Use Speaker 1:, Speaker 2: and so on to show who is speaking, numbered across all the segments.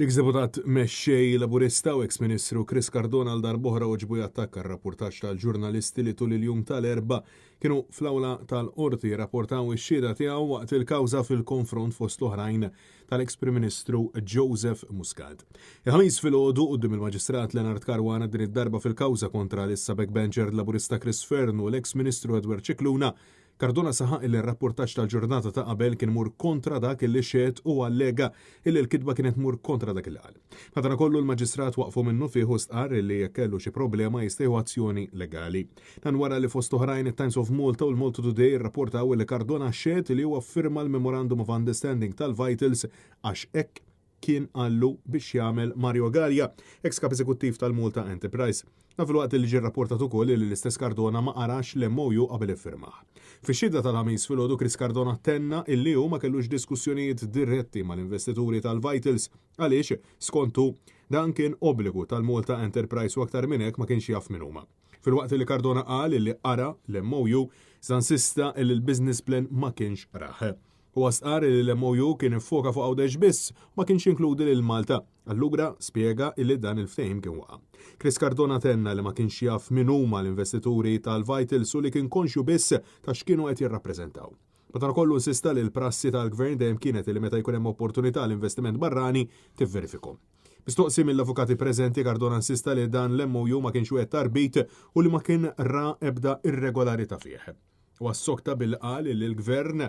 Speaker 1: L-ex-deputat mexxej Laburista u ex-Ministru Chris Cardona għal darb'oħra oġbu jattakka r-rapportaġġ tal-ġurnalisti li tul il-jum tal-erba' kienu fl-awla tal-qorti rapportaw ix-xhieda tiegħu waqt il-kawża fil-konfront fost l-oħrajn tal-ex-Prim Ministru Joseph Muscat. Il-ħamis filgħodu quddiem il-Maġistrat Leonard Caruana din id-darba fil-kawża kontra l-issa backbencher Laburista Chris Fearn u l-ex-Ministru Edward Cicluna. Cardona saħaq il rapportaġġ tal-ġurnata ta' qabel kien mur kontra dak illi xehed u allega illi l-kidba kienet mur kontra dak il qal. Madankollu l-Maġistrat waqfu minnu fih u stqarr illi jekk kellu xi problema jistgħu azzjoni legali. Dan wara li fost oħrajn it-Times of Malta u l-Malta Today rrapportaw li Cardona xehed li huwa firma l-Memorandum of Understanding tal-Vitals għax hekk kien għallu biex jagħmel Mario Gallia, ex-kap eżekuttiv tal-Malta Enterprise. Fil-waqt li ġie rrapportat ukoll li l-istess Cardona ma qarax l-MOU qabel iffirmah. Fix-xhieda tal-ħamis filgħodu Chris Cardona tenna illi hu ma kellux diskussjonijiet diretti mal-investituri tal-Vitals għaliex skontu dan kien obbligu tal-Malta Enterprise u aktar minn hekk ma kienx jaf min huma. Fil-waqt li Cardona qal li qara l-MOU insista li l-business plan ma kienx raħ. U għasqar li l-MOU kien iffoka fuq għawdex biss ma kienx inkludi lil Malta. Allura spjega illi dan il-ftehim kien waqa'. Chris Cardona tenna li ma kienx jaf min huma l-investituri tal-Vitals u li kien konxju biss ta' x'kienu qed jirrappreżentaw. Madankollu insista li l-prassi tal-Gvern dejjem kienet li meta jkun hemm opportunità l-investiment barrani tivverifikhom. Mistoqsi mill-avukati preżenti Cardona insista li dan l-MOU ma kienx wieħed tarbit u li ma kien ra ebda irregolarità fih. U għas-sokta bil-qal li l-Gvern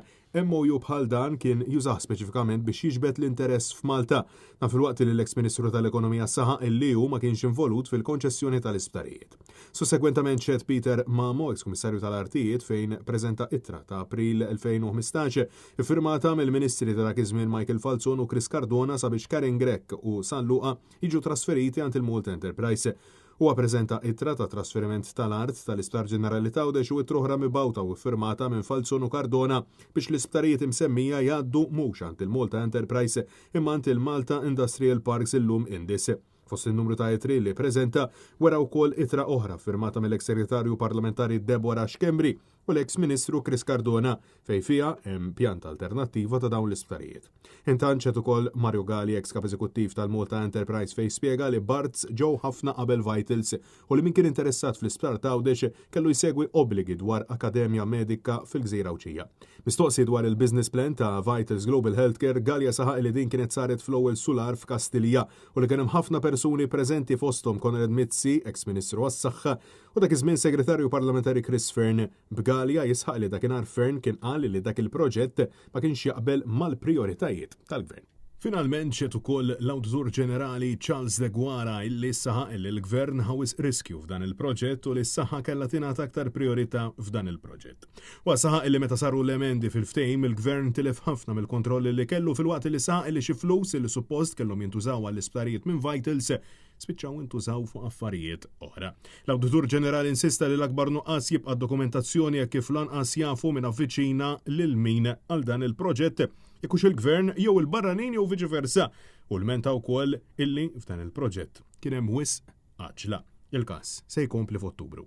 Speaker 1: MOU bħal dan kien jużah speċifikament biex jiġbed l-interess f'Malta. Fil-waqt li l-ex-Ministru tal-Ekonomija saħaq illi hu ma kienx involut fil-konċessjoni tal-isptarijiet. Sussegwentament ċed Peter Mamo, ex-Kummissarju tal-Artijiet, fejn preżenta ittra ta' April 2015 iffirmata mill-Ministri ta' dak iż-żmien Michael Falzon u Chris Cardona sabiex Karen Grech u San Luqa jiġu trasferiti għand il-Malta Enterprise. Huwa preżenta ittra ta' trasferiment tal-art tal-Isptar Ġenerali Tawdex u ittra mibgħuta u firmata minn Falzon u Cardona biex l-isptarijiet imsemmija jgħaddu mhux għand il-Malta Enterprise imma għand il-Malta Industrial Parks illum Indis. Fost il-numru ta' itri li preżenta wara wkoll ittra oħra firmata mill-ex-Segretarju Parlamentari Deborah Xkembri u l-ex-Ministru Chris Cardona fejn fiha hemm pjanta alternattiva ta' dawn l-isptarijiet. Intant ċed ukoll Mario Galli, ex-kap eżekuttiv tal-Malta Enterprise fejn spjega li Barts ġew ħafna qabel Vitals u li min kien interessat fl-isptar Tawdex kellu jsegwi obbligi dwar Akademja Medika fil-Gżira Awċija. Mistoqsi dwar il-business plan ta' Vitals Global Healthcare, Gallia saħaq li din kienet saret fl-ewwel sular f'Kastilja u li kien hemm ħafna persuni preżenti fosthom Konrad Mizzi, ex-Ministru għas-Saħħa, u dak iż-żmien Segretarju Parlamentari Chris Fearn. B'Gallia jisħaq li dakinhar Fearn kien qal li dak il-proġett ma kienx jaqbel mal-prijoritajiet tal-Gvern. Finalment ċed ukoll l-Awditur Ġenerali Charles De Guara illi saħaq li l-Gvern ħawis riskju f'dan il-proġett u li s-saħħa kellha tingħata aktar priorità f'dan il-proġett. U saħaq illi meta saru l-emendi fil-ftehim il-Gvern tilef ħafna mill-kontrolli li kellu fil-waqt li saħaq li xi flus li suppost kellhom jintużaw għall-isptarijiet minn Vitals spiċċaw intużaw fuq affarijiet oħra. L-Awditur Ġenerali insista li l-akbar nuqqas jibqa' dokumentazzjoni kif lanqas jafu minn avviċina lil min għal dan il-proġett jekux il-Gvern jew il-barranin jew viċiversa u l-menta wkoll illi f'dan il-proġett kien hemm wisq għaġla. Il-każ se jkompli f'Ottubru.